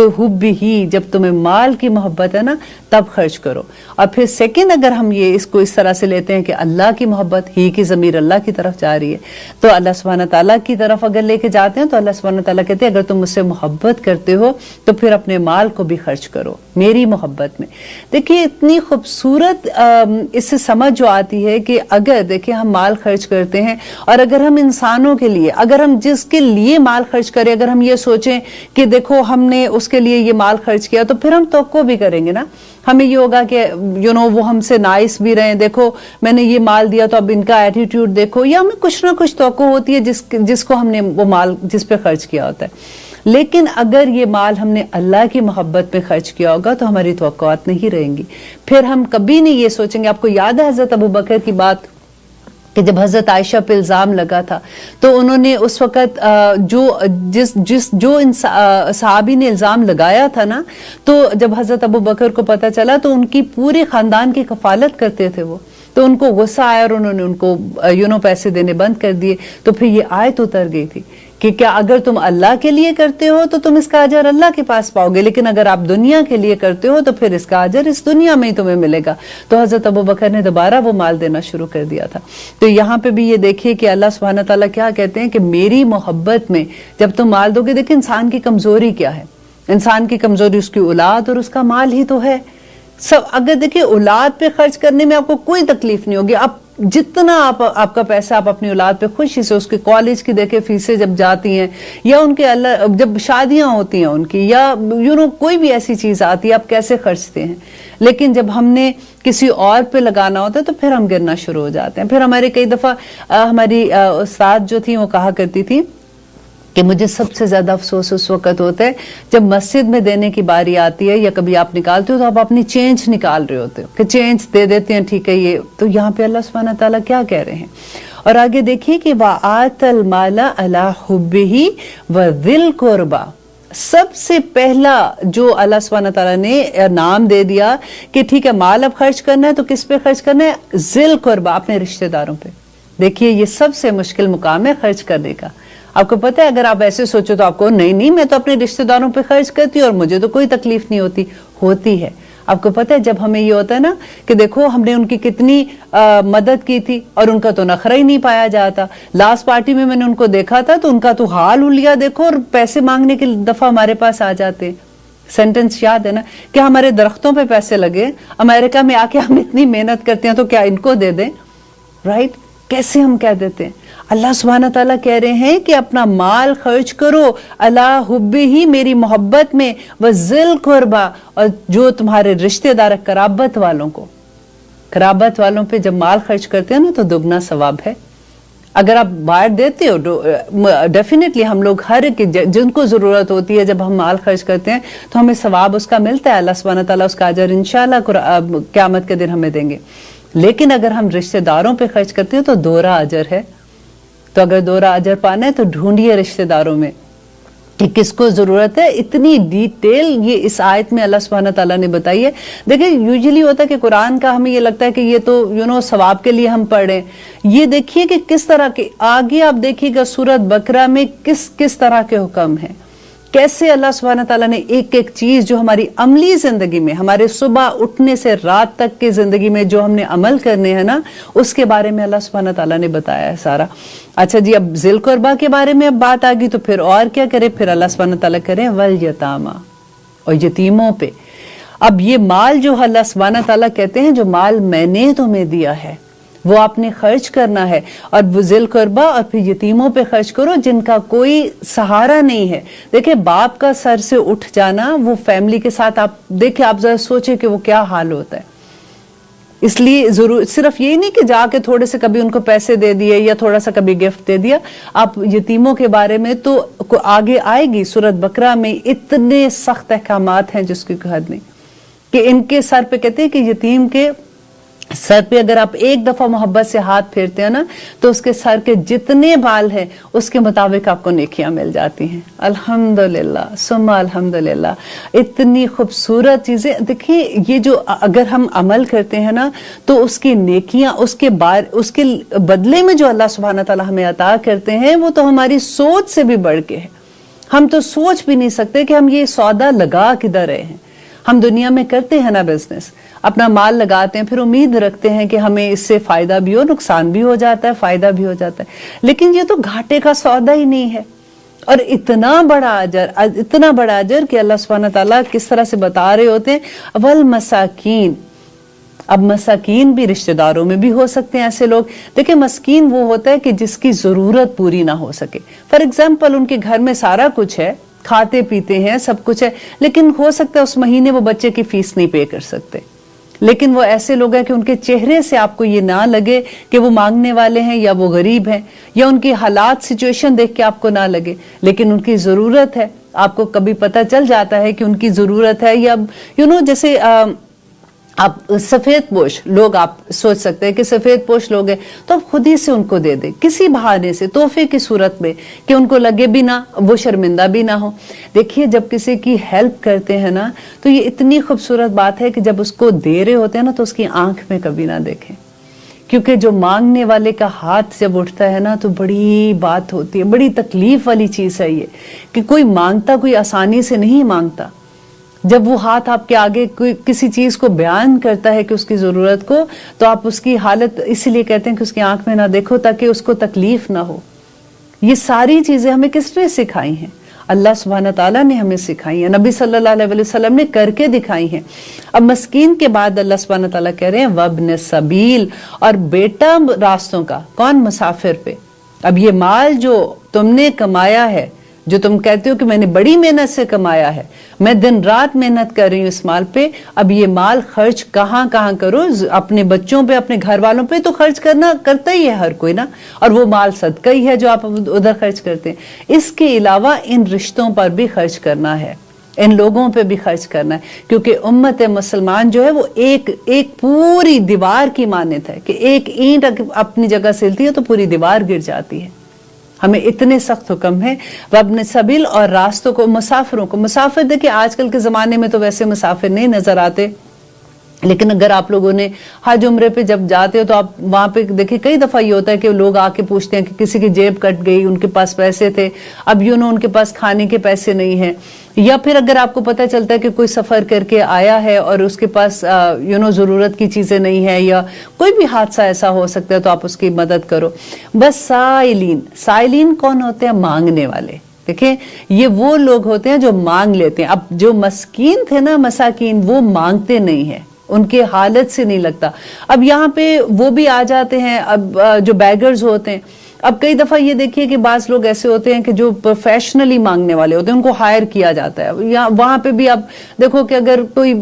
تو حب ہی، جب تمہیں مال کی محبت ہے نا تب خرچ کرو. اور پھر سیکنڈ اگر ہم یہ اس کو اس طرح سے لیتے ہیں کہ اللہ کی محبت، ہی کی ضمیر اللہ کی طرف جا رہی ہے، تو اللہ سبحانہ تعالیٰ کی طرف اگر لے کے جاتے ہیں تو اللہ سبحانہ تعالیٰ کہتے ہیں اگر تم مجھ سے محبت کرتے ہو تو پھر اپنے مال کو بھی خرچ کرو میری محبت میں. دیکھیے اتنی خوبصورت اس سے سمجھ جو آتی ہے کہ اگر دیکھیں ہم مال خرچ کرتے ہیں، اور اگر ہم انسانوں کے لیے، اگر ہم جس کے لیے مال خرچ کریں، اگر ہم یہ سوچیں کہ دیکھو ہم نے اس کے لیے یہ مال خرچ کیا، تو پھر ہم توقع بھی کریں گے نا. ہمیں یہ ہوگا کہ وہ ہم سے نائس بھی رہیں، دیکھو میں نے یہ مال دیا تو اب ان کا ایٹیٹیوڈ دیکھو، یا ہمیں کچھ نہ کچھ توقع ہوتی ہے جس کو ہم نے وہ مال جس پہ خرچ کیا ہوتا ہے. لیکن اگر یہ مال ہم نے اللہ کی محبت میں خرچ کیا ہوگا تو ہماری توقعات نہیں رہیں گی. پھر ہم کبھی نہیں یہ سوچیں گے. آپ کو یاد ہے حضرت ابوبکر کی بات کہ جب حضرت عائشہ پہ الزام لگا تھا تو انہوں نے اس وقت جو صحابی نے الزام لگایا تھا نا، تو جب حضرت ابوبکر کو پتا چلا تو ان کی پورے خاندان کی کفالت کرتے تھے وہ، تو ان کو غصہ آیا اور انہوں نے ان کو پیسے دینے بند کر دیے. تو پھر یہ آیت اتر گئی تھی کہ کیا اگر تم اللہ کے لیے کرتے ہو تو تم اس کا اجر اللہ کے پاس پاؤ گے، لیکن اگر آپ دنیا کے لیے کرتے ہو تو پھر اس کا اجر اس دنیا میں ہی تمہیں ملے گا. تو حضرت ابوبکر نے دوبارہ وہ مال دینا شروع کر دیا تھا. تو یہاں پہ بھی یہ دیکھیے کہ اللہ سبحانہ تعالیٰ کیا کہتے ہیں کہ میری محبت میں جب تم مال دو گے. دیکھیں انسان کی کمزوری کیا ہے، انسان کی کمزوری اس کی اولاد اور اس کا مال ہی تو ہے. اگر دیکھیں اولاد پہ خرچ کرنے میں آپ کو کوئی تکلیف نہیں ہوگی. آپ جتنا آپ کا پیسہ آپ اپنی اولاد پہ خوشی سے، اس کے کالج کی دیکھیں فیسیں جب جاتی ہیں، یا ان کے جب شادیاں ہوتی ہیں ان کی، یا کوئی بھی ایسی چیز آتی ہے آپ کیسے خرچتے ہیں. لیکن جب ہم نے کسی اور پہ لگانا ہوتا ہے تو پھر ہم گرنا شروع ہو جاتے ہیں. پھر ہمارے کئی دفعہ ہماری استاد جو تھی وہ کہا کرتی تھی کہ مجھے سب سے زیادہ افسوس اس وقت ہوتا ہے جب مسجد میں دینے کی باری آتی ہے، یا کبھی آپ نکالتے ہو تو آپ اپنی چینج نکال رہے ہوتے ہو کہ چینج دے دیتے ہیں، ٹھیک ہے یہ. تو یہاں پہ اللہ سبحانہ تعالیٰ کیا کہہ رہے ہیں، اور آگے دیکھیے کہ وَآتَ الْمَالَ عَلَىٰ حُبِّهِ وَذِي الْقُرْبَىٰ. سب سے پہلا جو اللہ سبحانہ تعالیٰ نے نام دے دیا کہ ٹھیک ہے مال اب خرچ کرنا ہے تو کس پہ خرچ کرنا ہے؟ ذی القربیٰ، اپنے رشتہ داروں پہ. دیکھیے یہ سب سے مشکل مقام ہے خرچ کرنے کا. آپ کو پتہ ہے اگر آپ ایسے سوچو تو آپ کو نہیں میں تو اپنے رشتہ داروں پہ خرچ کرتی ہوں اور مجھے تو کوئی تکلیف نہیں ہوتی ہے. آپ کو پتہ ہے جب ہمیں یہ ہوتا ہے نا کہ دیکھو ہم نے ان کی کتنی مدد کی تھی اور ان کا تو نخرہ ہی نہیں پایا جاتا. لاسٹ پارٹی میں نے ان کو دیکھا تھا تو ان کا تو حال ہولیا دیکھو، اور پیسے مانگنے کی دفعہ ہمارے پاس آ جاتے ہیں. سینٹنس یاد ہے نا کہ ہمارے درختوں پہ پیسے لگے، امریکہ میں آ کے ہم اتنی محنت کرتے ہیں تو کیا ان کو دے دیں؟ رائٹ؟ کیسے ہم کہہ دیتے ہیں. اللہ سبحانہ تعالیٰ کہہ رہے ہیں کہ اپنا مال خرچ کرو علی حبہ، میری محبت میں، وذی القربیٰ، اور جو تمہارے رشتہ دار قرابت والوں پہ جب مال خرچ کرتے ہیں نا تو دگنا ثواب ہے. اگر آپ باہر دیتے ہو ڈیفینیٹلی ہم لوگ ہر جن کو ضرورت ہوتی ہے جب ہم مال خرچ کرتے ہیں تو ہمیں ثواب اس کا ملتا ہے. اللہ سبحانہ تعالیٰ اس کا اجر انشاءاللہ قیامت کے دن ہمیں دیں گے. لیکن اگر ہم رشتہ داروں پہ خرچ کرتے ہیں تو دوہرا اجر ہے. تو اگر دوہرا اجر پانا ہے تو ڈھونڈیے رشتہ داروں میں کہ کس کو ضرورت ہے. اتنی ڈیٹیل یہ اس آیت میں اللہ سبحانہ تعالیٰ نے بتائی ہے. دیکھیں یوزلی ہوتا ہے کہ قرآن کا ہمیں یہ لگتا ہے کہ یہ تو ثواب کے لیے ہم پڑھ رہے ہیں. یہ دیکھیے کہ کس طرح کے آگے آپ دیکھیے گا سورۃ بقرہ میں کس طرح کے حکم ہیں، کیسے اللہ سبحانہ تعالیٰ نے ایک ایک چیز جو ہماری عملی زندگی میں، ہمارے صبح اٹھنے سے رات تک کی زندگی میں جو ہم نے عمل کرنے ہیں نا، اس کے بارے میں اللہ سبحانہ تعالیٰ نے بتایا ہے سارا. اچھا جی، اب ذی القربیٰ کے بارے میں اب بات آ گئی تو پھر اور کیا کرے؟ پھر اللہ سبحانہ تعالیٰ کرے والیتامیٰ، اور یتیموں پہ. اب یہ مال جو اللہ سبحانہ تعالیٰ کہتے ہیں جو مال میں نے تمہیں دیا ہے وہ آپ نے خرچ کرنا ہے، اور ذی القربیٰ، اور پھر یتیموں پہ خرچ کرو جن کا کوئی سہارا نہیں ہے. دیکھیں باپ کا سر سے اٹھ جانا، وہ فیملی کے ساتھ آپ دیکھیں، آپ ذرا سوچیں کہ وہ کیا حال ہوتا ہے. اس لیے ضرور صرف یہی نہیں کہ جا کے تھوڑے سے کبھی ان کو پیسے دے دیے یا تھوڑا سا کبھی گفٹ دے دیا. آپ یتیموں کے بارے میں تو آگے آئے گی سورۃ بقرہ میں اتنے سخت احکامات ہیں جس کی کوئی حد نہیں، کہ ان کے سر پہ کہتے ہیں کہ یتیم کے سر پہ اگر آپ ایک دفعہ محبت سے ہاتھ پھیرتے ہیں نا تو اس کے سر کے جتنے بال ہیں اس کے مطابق آپ کو نیکیاں مل جاتی ہیں. الحمدللہ ثم الحمدللہ. اتنی خوبصورت چیزیں دیکھیں، یہ جو اگر ہم عمل کرتے ہیں نا تو اس کی نیکیاں، اس کے بدلے میں جو اللہ سبحانہ تعالیٰ ہمیں عطا کرتے ہیں وہ تو ہماری سوچ سے بھی بڑھ کے ہے. ہم تو سوچ بھی نہیں سکتے کہ ہم یہ سودا لگا کدھر رہے ہیں. ہم دنیا میں کرتے ہیں نا بزنس, اپنا مال لگاتے ہیں, پھر امید رکھتے ہیں کہ ہمیں اس سے فائدہ بھی ہو, نقصان بھی ہو جاتا ہے, فائدہ بھی ہو جاتا ہے, لیکن یہ تو گھاٹے کا سودا ہی نہیں ہے. اور اتنا بڑا اجر کہ اللہ سبحانہ تعالیٰ کس طرح سے بتا رہے ہوتے ہیں والمساکین. اب مساکین بھی رشتہ داروں میں بھی ہو سکتے ہیں ایسے لوگ. دیکھیں مسکین وہ ہوتا ہے کہ جس کی ضرورت پوری نہ ہو سکے. فار ایگزامپل ان کے گھر میں سارا کچھ ہے, کھاتے پیتے ہیں, سب کچھ ہے, لیکن ہو سکتا ہے اس مہینے وہ بچے کی فیس نہیں پے کر سکتے. لیکن وہ ایسے لوگ ہیں کہ ان کے چہرے سے آپ کو یہ نہ لگے کہ وہ مانگنے والے ہیں یا وہ غریب ہیں, یا ان کی حالات سچویشن دیکھ کے آپ کو نہ لگے, لیکن ان کی ضرورت ہے. آپ کو کبھی پتہ چل جاتا ہے کہ ان کی ضرورت ہے, یا جیسے آپ سفید پوش لوگ, آپ سوچ سکتے ہیں کہ سفید پوش لوگ ہیں تو آپ خود ہی سے ان کو دے دیں کسی بہانے سے, تحفے کی صورت میں, کہ ان کو لگے بھی نہ, وہ شرمندہ بھی نہ ہو. دیکھیے جب کسی کی ہیلپ کرتے ہیں نا تو یہ اتنی خوبصورت بات ہے کہ جب اس کو دے رہے ہوتے ہیں نا تو اس کی آنکھ میں کبھی نہ دیکھیں, کیونکہ جو مانگنے والے کا ہاتھ جب اٹھتا ہے نا تو بڑی بات ہوتی ہے, بڑی تکلیف والی چیز ہے یہ, کہ کوئی مانگتا کوئی آسانی سے نہیں مانگتا. جب وہ ہاتھ آپ کے آگے کوئی کسی چیز کو بیان کرتا ہے کہ اس کی ضرورت کو, تو آپ اس کی حالت اسی لیے کہتے ہیں کہ اس کی آنکھ میں نہ دیکھو تاکہ اس کو تکلیف نہ ہو. یہ ساری چیزیں ہمیں کس نے سکھائی ہیں؟ اللہ سبحانہ تعالیٰ نے ہمیں سکھائی ہیں, نبی صلی اللہ علیہ وسلم نے کر کے دکھائی ہیں. اب مسکین کے بعد اللہ سبحانہ تعالیٰ کہہ رہے ہیں وابن السبیل, اور بیٹا راستوں کا. کون؟ مسافر پہ. اب یہ مال جو تم نے کمایا ہے, جو تم کہتے ہو کہ میں نے بڑی محنت سے کمایا ہے, میں دن رات محنت کر رہی ہوں اس مال پہ, اب یہ مال خرچ کہاں کرو؟ اپنے بچوں پہ, اپنے گھر والوں پہ تو خرچ کرتا ہی ہے ہر کوئی نا, اور وہ مال صدقہ ہی ہے جو آپ ادھر خرچ کرتے ہیں. اس کے علاوہ ان رشتوں پر بھی خرچ کرنا ہے, ان لوگوں پہ بھی خرچ کرنا ہے, کیونکہ امت مسلمان جو ہے وہ ایک پوری دیوار کی مانند ہے, کہ ایک اینٹ اپنی جگہ سے ہلتی ہے تو پوری دیوار گر جاتی ہے. ہمیں اتنے سخت حکم ہے وابن سبیل, اور راستوں کو, مسافروں کو. مسافر دیکھیں آج کل کے زمانے میں تو ویسے مسافر نہیں نظر آتے, لیکن اگر آپ لوگوں نے حج عمرے پہ جب جاتے ہو تو آپ وہاں پہ دیکھیں کئی دفعہ یہ ہوتا ہے کہ لوگ آ کے پوچھتے ہیں کہ کسی کی جیب کٹ گئی, ان کے پاس پیسے تھے, اب ان کے پاس کھانے کے پیسے نہیں ہیں. یا پھر اگر آپ کو پتہ چلتا ہے کہ کوئی سفر کر کے آیا ہے اور اس کے پاس ضرورت کی چیزیں نہیں ہیں, یا کوئی بھی حادثہ ایسا ہو سکتا ہے, تو آپ اس کی مدد کرو. بس سائلین کون ہوتے ہیں؟ مانگنے والے. دیکھیں یہ وہ لوگ ہوتے ہیں جو مانگ لیتے ہیں. اب جو مسکین تھے نا, مساکین, وہ مانگتے نہیں ہیں, ان کے حالت سے نہیں لگتا. اب یہاں پہ وہ بھی آ جاتے ہیں, اب جو بیگرز ہوتے ہیں. اب کئی دفعہ یہ دیکھیے کہ بعض لوگ ایسے ہوتے ہیں کہ جو پروفیشنلی مانگنے والے ہوتے ہیں, ان کو ہائر کیا جاتا ہے. وہاں پہ بھی آپ دیکھو کہ اگر کوئی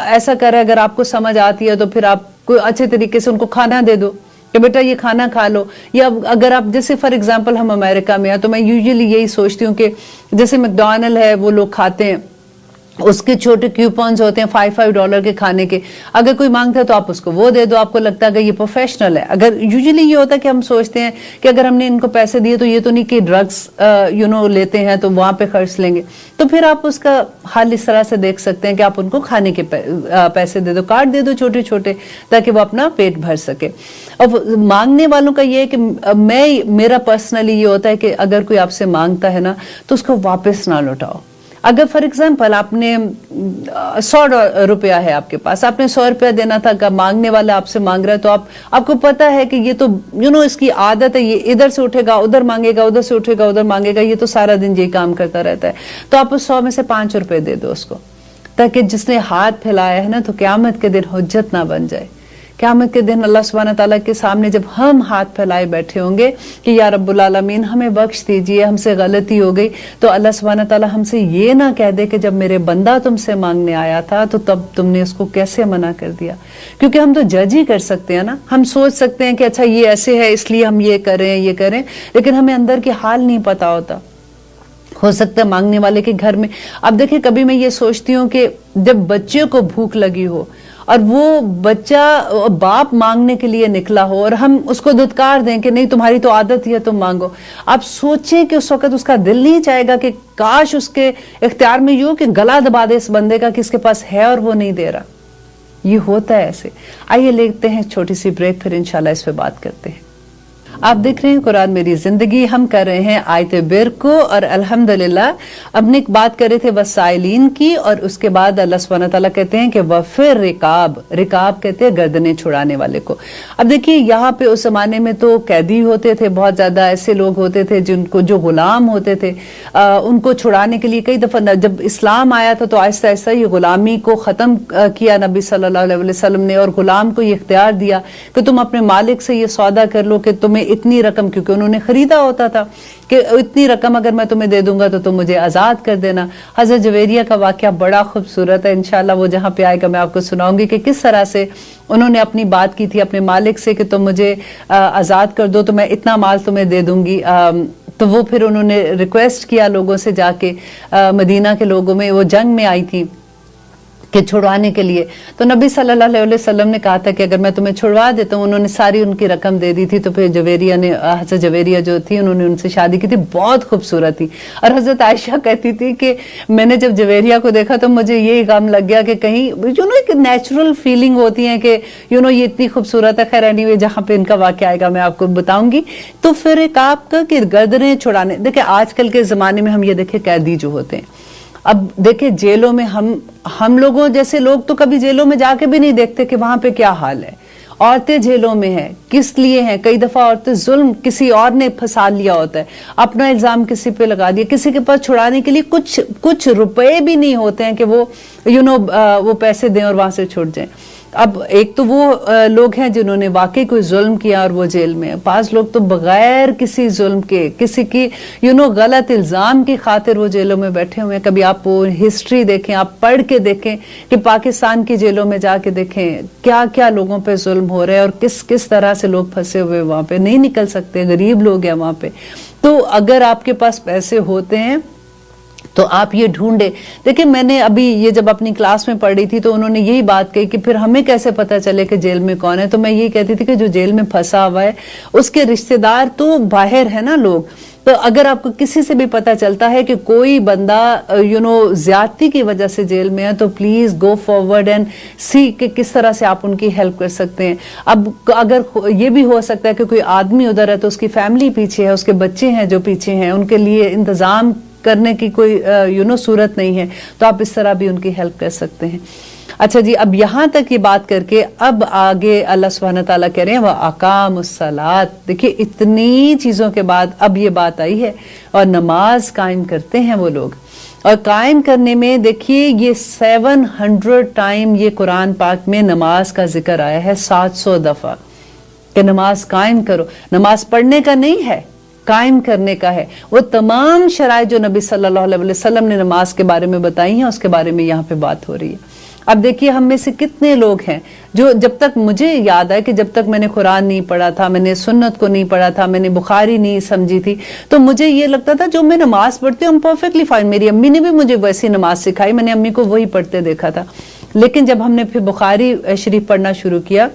ایسا کرے, اگر آپ کو سمجھ آتی ہے تو پھر آپ کوئی اچھے طریقے سے ان کو کھانا دے دو کہ بیٹا یہ کھانا کھا لو. یا اگر آپ جیسے فار ایگزامپل ہم امریکہ میں ہیں تو میں یوزلی یہی سوچتی ہوں کہ جیسے میکڈونلڈ ہے, وہ لوگ کھاتے ہیں, اس کے چھوٹے کیوپنز ہوتے ہیں $5 کے کھانے کے. اگر کوئی مانگتا ہے تو آپ اس کو وہ دے دو, آپ کو لگتا ہے کہ یہ پروفیشنل ہے. اگر یوزلی یہ ہوتا ہے کہ ہم سوچتے ہیں کہ اگر ہم نے ان کو پیسے دیے تو یہ تو نہیں کہ ڈرگس لیتے ہیں تو وہاں پہ خرچ لیں گے. تو پھر آپ اس کا حال اس طرح سے دیکھ سکتے ہیں کہ آپ ان کو کھانے کے پیسے دے دو, کارڈ دے دو چھوٹے چھوٹے, تاکہ وہ اپنا پیٹ بھر سکے. اب مانگنے والوں کا یہ ہے کہ میرا پرسنلی یہ ہوتا ہے کہ اگر کوئی آپ سے مانگتا ہے نا تو اس کو واپس نہ لوٹاؤ. اگر فار ایگزامپل آپ نے $100 ہے آپ کے پاس, آپ نے $100 دینا تھا, کہ مانگنے والا آپ سے مانگ رہا ہے, تو آپ کو پتا ہے کہ یہ تو اس کی عادت ہے, یہ ادھر سے اٹھے گا ادھر مانگے گا, ادھر سے اٹھے گا ادھر مانگے گا, یہ تو سارا دن یہی کام کرتا رہتا ہے. تو آپ اس 100 میں سے $5 دے دو اس کو, تاکہ جس نے ہاتھ پھیلایا ہے نا تو قیامت کے دن حجت نہ بن جائے. قیامت کے دن اللہ سبحانہ تعالیٰ کے سامنے جب ہم ہاتھ پھیلائے بیٹھے ہوں گے کہ یا رب العالمین ہمیں بخش دیجئے, ہم سے غلطی ہو گئی, تو اللہ سبحانہ تعالیٰ ہم سے یہ نہ کہہ دے کہ جب میرے بندہ تم سے مانگنے آیا تھا تو تب تم نے اس کو کیسے منع کر دیا. کیونکہ ہم تو جج ہی کر سکتے ہیں نا, ہم سوچ سکتے ہیں کہ اچھا یہ ایسے ہے اس لیے ہم یہ کریں, لیکن ہمیں اندر کے حال نہیں پتا ہوتا. ہو سکتا ہے مانگنے والے کے گھر میں, اب دیکھیں کبھی میں یہ سوچتی ہوں کہ جب بچے کو بھوک لگی ہو اور وہ بچہ باپ مانگنے کے لیے نکلا ہو اور ہم اس کو دھتکار دیں کہ نہیں تمہاری تو عادت ہی ہے تم مانگو, آپ سوچیں کہ اس وقت اس کا دل نہیں چاہے گا کہ کاش اس کے اختیار میں یہ ہو کہ گلا دبا دے اس بندے کا کہ اس کے پاس ہے اور وہ نہیں دے رہا. یہ ہوتا ہے ایسے. آئیے لیتے ہیں چھوٹی سی بریک, پھر انشاءاللہ اس پہ بات کرتے ہیں. آپ دیکھ رہے ہیں قرآن میری زندگی. ہم کر رہے ہیں آیت بر کو, اور الحمدللہ اب نے ایک بات کر رہے تھے وسائلین کی, اور اس کے بعد اللہ سبحانہ تعالیٰ کہتے ہیں کہ وفر رکاب, رکاب کہتے ہیں گردنیں چھڑانے والے کو. اب دیکھیے یہاں پہ اس زمانے میں تو قیدی ہوتے تھے, بہت زیادہ ایسے لوگ ہوتے تھے جن کو جو غلام ہوتے تھے, ان کو چھڑانے کے لیے کئی دفعہ جب اسلام آیا تھا تو آہستہ آہستہ یہ غلامی کو ختم کیا نبی صلی اللہ علیہ وسلم نے, اور غلام کو یہ اختیار دیا کہ تم اپنے مالک سے یہ سودا کر لو کہ تمہیں اتنی رقم, کیونکہ انہوں نے خریدا ہوتا تھا کہ اتنی رقم اگر میں تمہیں دے دوں گا تو تم مجھے آزاد کر دینا. حضرت جویریہ کا واقعہ بڑا خوبصورت ہے, انشاءاللہ وہ جہاں پہ آئے گا میں آپ کو سناؤں گی کہ کس طرح سے انہوں نے اپنی بات کی تھی اپنے مالک سے کہ تم مجھے آزاد کر دو تو میں اتنا مال تمہیں دے دوں گی. تو وہ پھر انہوں نے ریکویسٹ کیا لوگوں سے جا کے, مدینہ کے لوگوں میں, وہ جنگ میں آئی تھی کہ چھڑوانے کے لیے, تو نبی صلی اللہ علیہ وسلم نے کہا تھا کہ اگر میں تمہیں چھڑوا دیتا ہوں. انہوں نے ساری ان کی رقم دے دی تھی. تو پھر جویریہ نے, حضرت جویریہ جو تھی, انہوں نے ان سے شادی کی تھی, بہت خوبصورت تھی. اور حضرت عائشہ کہتی تھی کہ میں نے جب جویریہ کو دیکھا تو مجھے یہی غم لگ گیا کہ کہیں ایک نیچرل فیلنگ ہوتی ہے کہ یہ اتنی خوبصورت ہے. خیر اینی وے جہاں پہ ان کا واقعہ آئے گا میں آپ کو بتاؤں گی. تو پھر ایک آپ کا کہ گردنیں چھڑانے, دیکھیں آج کل کے زمانے میں ہم یہ دیکھیں قیدی جو ہوتے ہیں, اب دیکھیں جیلوں میں ہم لوگوں جیسے لوگ تو کبھی جیلوں میں جا کے بھی نہیں دیکھتے کہ وہاں پہ کیا حال ہے. عورتیں جیلوں میں ہیں, کس لیے ہیں؟ کئی دفعہ عورتیں ظلم کسی اور نے پھنسا لیا ہوتا ہے, اپنا الزام کسی پہ لگا دیا, کسی کے پاس چھڑانے کے لیے کچھ روپے بھی نہیں ہوتے ہیں کہ وہ وہ پیسے دیں اور وہاں سے چھوٹ جائیں. اب ایک تو وہ لوگ ہیں جنہوں نے واقعی کوئی ظلم کیا اور وہ جیل میں, بعض لوگ تو بغیر کسی ظلم کے, کسی کی غلط الزام کی خاطر وہ جیلوں میں بیٹھے ہوئے ہیں. کبھی آپ وہ ہسٹری دیکھیں, آپ پڑھ کے دیکھیں کہ پاکستان کی جیلوں میں جا کے دیکھیں کیا کیا لوگوں پہ ظلم ہو رہے ہیں, اور کس طرح سے لوگ پھنسے ہوئے وہاں پہ, نہیں نکل سکتے, غریب لوگ ہیں وہاں پہ. تو اگر آپ کے پاس پیسے ہوتے ہیں تو آپ یہ ڈھونڈے. دیکھیں میں نے ابھی یہ جب اپنی کلاس میں پڑھ رہی تھی تو انہوں نے یہی بات کہی کہ پھر ہمیں کیسے پتہ چلے کہ جیل میں کون ہے. تو میں یہی کہتی تھی کہ جو جیل میں پھنسا ہوا ہے اس کے رشتہ دار تو باہر ہے نا لوگ. تو اگر آپ کو کسی سے بھی پتہ چلتا ہے کہ کوئی بندہ زیادتی کی وجہ سے جیل میں ہے تو پلیز گو فارورڈ اینڈ سی کہ کس طرح سے آپ ان کی ہیلپ کر سکتے ہیں. اب اگر یہ بھی ہو سکتا ہے کہ کوئی آدمی ادھر ہے تو اس کی فیملی پیچھے ہے, اس کے بچے ہیں جو پیچھے ہیں, ان کے لیے انتظام کرنے کی کوئی صورت نہیں ہے, تو آپ اس طرح بھی ان کی ہیلپ کر سکتے ہیں. اچھا جی, اب یہاں تک یہ بات کر کے اب آگے اللہ سبحانہ تعالیٰ کہہ رہے ہیں وَأَقَامُوا الصَّلَاةَ. دیکھیے اتنی چیزوں کے بعد اب یہ بات آئی ہے, اور نماز قائم کرتے ہیں وہ لوگ. اور قائم کرنے میں دیکھیے یہ 700 ٹائم یہ قرآن پاک میں نماز کا ذکر آیا ہے, 700 دفعہ کہ نماز قائم کرو. نماز پڑھنے کا نہیں ہے, قائم کرنے کا ہے. وہ تمام شرائط جو نبی صلی اللہ علیہ وسلم نے نماز کے بارے میں بتائی ہیں اس کے بارے میں یہاں پہ بات ہو رہی ہے. اب دیکھیے ہم میں سے کتنے لوگ ہیں جو جب تک مجھے یاد ہے کہ جب تک میں نے قرآن نہیں پڑھا تھا, میں نے سنت کو نہیں پڑھا تھا, میں نے بخاری نہیں سمجھی تھی, تو مجھے یہ لگتا تھا جو میں نماز پڑھتی ہوں پرفیکٹلی فائن. میری امی نے بھی مجھے ویسی نماز سکھائی, میں نے امی کو وہی پڑھتے دیکھا تھا. لیکن جب ہم نے پھر بخاری شریف پڑھنا شروع کیا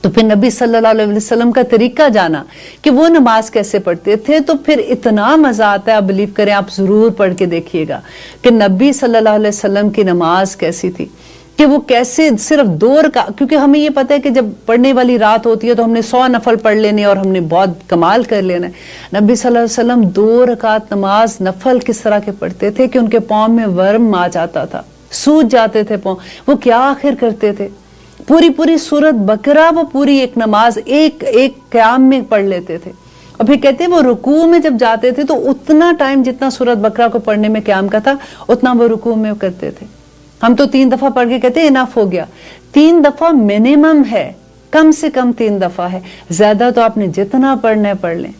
تو پھر نبی صلی اللہ علیہ وسلم کا طریقہ جانا کہ وہ نماز کیسے پڑھتے تھے, تو پھر اتنا مزہ آتا ہے. آپ بلیو کریں, آپ ضرور پڑھ کے دیکھیے گا کہ نبی صلی اللہ علیہ وسلم کی نماز کیسی تھی, کہ وہ کیسے صرف 2 رکعت, کیونکہ ہمیں یہ پتہ ہے کہ جب پڑھنے والی رات ہوتی ہے تو ہم نے 100 نفل پڑھ لینے اور ہم نے بہت کمال کر لینا ہے. نبی صلی اللہ علیہ وسلم 2 رکعت نماز نفل کس طرح کے پڑھتے تھے کہ ان کے پاؤں میں ورم آ جاتا تھا, سوج جاتے تھے پاؤں. وہ کیا آخر کرتے تھے, پوری سورت بقرہ وہ پوری ایک نماز ایک قیام میں پڑھ لیتے تھے. اور پھر کہتے ہیں وہ رکوع میں جب جاتے تھے تو اتنا ٹائم جتنا سورت بقرہ کو پڑھنے میں قیام کا تھا اتنا وہ رکوع میں کرتے تھے. ہم تو 3 دفعہ پڑھ کے کہتے ہیں انف ہو گیا. 3 دفعہ منیمم ہے, کم سے کم 3 دفعہ ہے, زیادہ تو آپ نے جتنا پڑھنا ہے پڑھ لیں.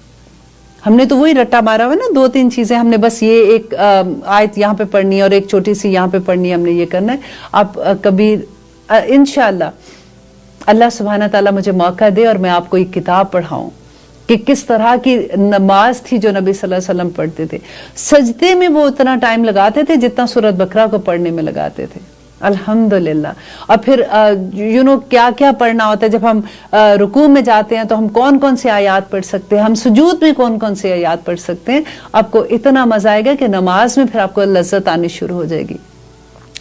ہم نے تو وہی رٹا مارا ہوا نا, 2-3 چیزیں ہم نے بس یہ ایک آیت یہاں پہ پڑھنی ہے اور ایک چھوٹی سی یہاں پہ پڑھنی ہے, ہم نے یہ کرنا ہے. آپ کبھی انشاءاللہ اللہ سبحانہ تعالیٰ مجھے موقع دے اور میں آپ کو ایک کتاب پڑھاؤں کہ کس طرح کی نماز تھی جو نبی صلی اللہ علیہ وسلم پڑھتے تھے. سجدے میں وہ اتنا ٹائم لگاتے تھے جتنا سورت بقرہ کو پڑھنے میں لگاتے تھے. الحمدللہ. اور پھر کیا کیا پڑھنا ہوتا ہے. جب ہم رکوع میں جاتے ہیں تو ہم کون کون سے آیات پڑھ سکتے ہیں, ہم سجود میں کون کون سے آیات پڑھ سکتے ہیں. آپ کو اتنا مزہ آئے گا کہ نماز میں پھر آپ کو لذت آنی شروع ہو جائے گی.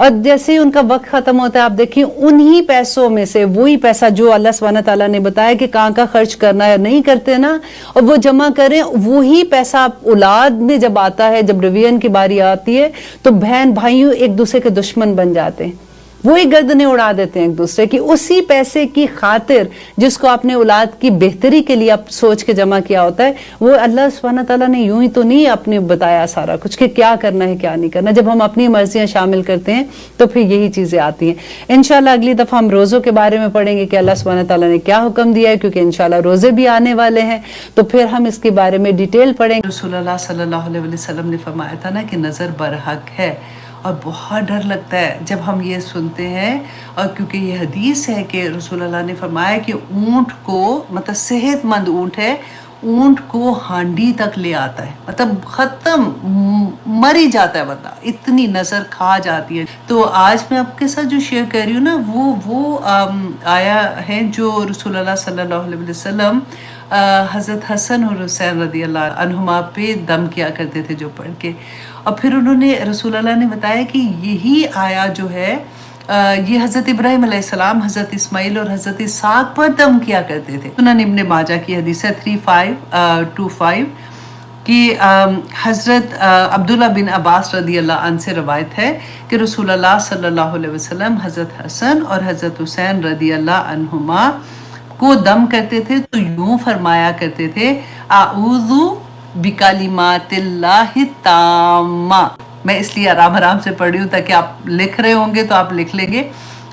اور جیسے ہی ان کا وقت ختم ہوتا ہے آپ دیکھیں انہی پیسوں میں سے وہی پیسہ جو اللہ سبحانہ تعالیٰ نے بتایا کہ کہاں کا خرچ کرنا ہے نہیں کرتے نا، اور وہ جمع کریں، وہی پیسہ اولاد میں جب آتا ہے، جب ریویژن کی باری آتی ہے تو بہن بھائیوں ایک دوسرے کے دشمن بن جاتے ہیں، وہی گردنیں اڑا دیتے ہیں ایک دوسرے کی، اسی پیسے کی خاطر جس کو آپ نے اولاد کی بہتری کے لیے آپ سوچ کے جمع کیا ہوتا ہے، وہ اللہ سبحانہ تعالیٰ نے یوں ہی تو نہیں اپنے بتایا سارا کچھ کہ کیا کرنا ہے کیا نہیں کرنا۔ جب ہم اپنی مرضیاں شامل کرتے ہیں تو پھر یہی چیزیں آتی ہیں۔ انشاءاللہ اگلی دفعہ ہم روزوں کے بارے میں پڑھیں گے کہ اللہ سبحانہ تعالیٰ نے کیا حکم دیا ہے، کیونکہ انشاءاللہ روزے بھی آنے والے ہیں، تو پھر ہم اس کے بارے میں ڈیٹیل پڑھیں گے۔ رسول اللہ صلی اللہ علیہ وسلم نے فرمایا تھا نا کہ نظر برحق ہے، اور بہت ڈر لگتا ہے جب ہم یہ سنتے ہیں، اور کیونکہ یہ حدیث ہے کہ رسول اللہ نے فرمایا کہ اونٹ کو، مطلب صحت مند اونٹ ہے، اونٹ کو ہانڈی تک لے آتا ہے، مطلب ختم، مر ہی جاتا ہے بندہ، اتنی نظر کھا جاتی ہے۔ تو آج میں آپ کے ساتھ جو شیئر کر رہی ہوں نا وہ آیا ہے جو رسول اللہ صلی اللہ علیہ وسلم حضرت حسن اور حسین رضی اللہ عنہما پہ دم کیا کرتے تھے جو پڑھ کے، اور پھر انہوں نے رسول اللہ نے بتایا کہ یہی آیا جو ہے یہ حضرت ابراہیم علیہ السلام، حضرت اسماعیل اور حضرت اسحاق پر دم کیا کرتے تھے۔ سنن ابن ماجہ کی حدیث ہے 3525 کہ حضرت عبداللہ بن عباس رضی اللہ عنہ سے روایت ہے کہ رسول اللہ صلی اللہ علیہ وسلم حضرت حسن اور حضرت حسین رضی اللہ عنہما کو دم کرتے تھے تو یوں فرمایا کرتے تھے، اعوذ بکلمات اللہ التامہ۔ میں اس لیے آرام آرام سے پڑھ رہی ہوں تاکہ آپ لکھ رہے ہوں گے تو آپ لکھ لیں گے،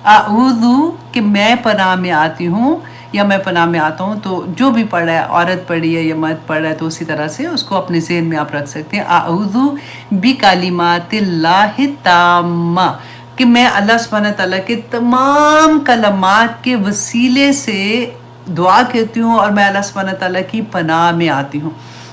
اعوذ کہ میں پناہ میں آتی ہوں یا میں پناہ میں آتا ہوں، تو جو بھی پڑھ رہا ہے، عورت پڑھی ہے یا مرد پڑھ رہا ہے تو اسی طرح سے اس کو اپنے ذہن میں آپ رکھ سکتے ہیں، اعوذ بکلمات اللہ التامہ، کہ میں اللہ سبحانہ تعالیٰ کے تمام کلمات کے وسیلے سے دعا کرتی ہوں اور میں اللہ سبحانہ تعالیٰ کی پناہ میں آتی ہوں۔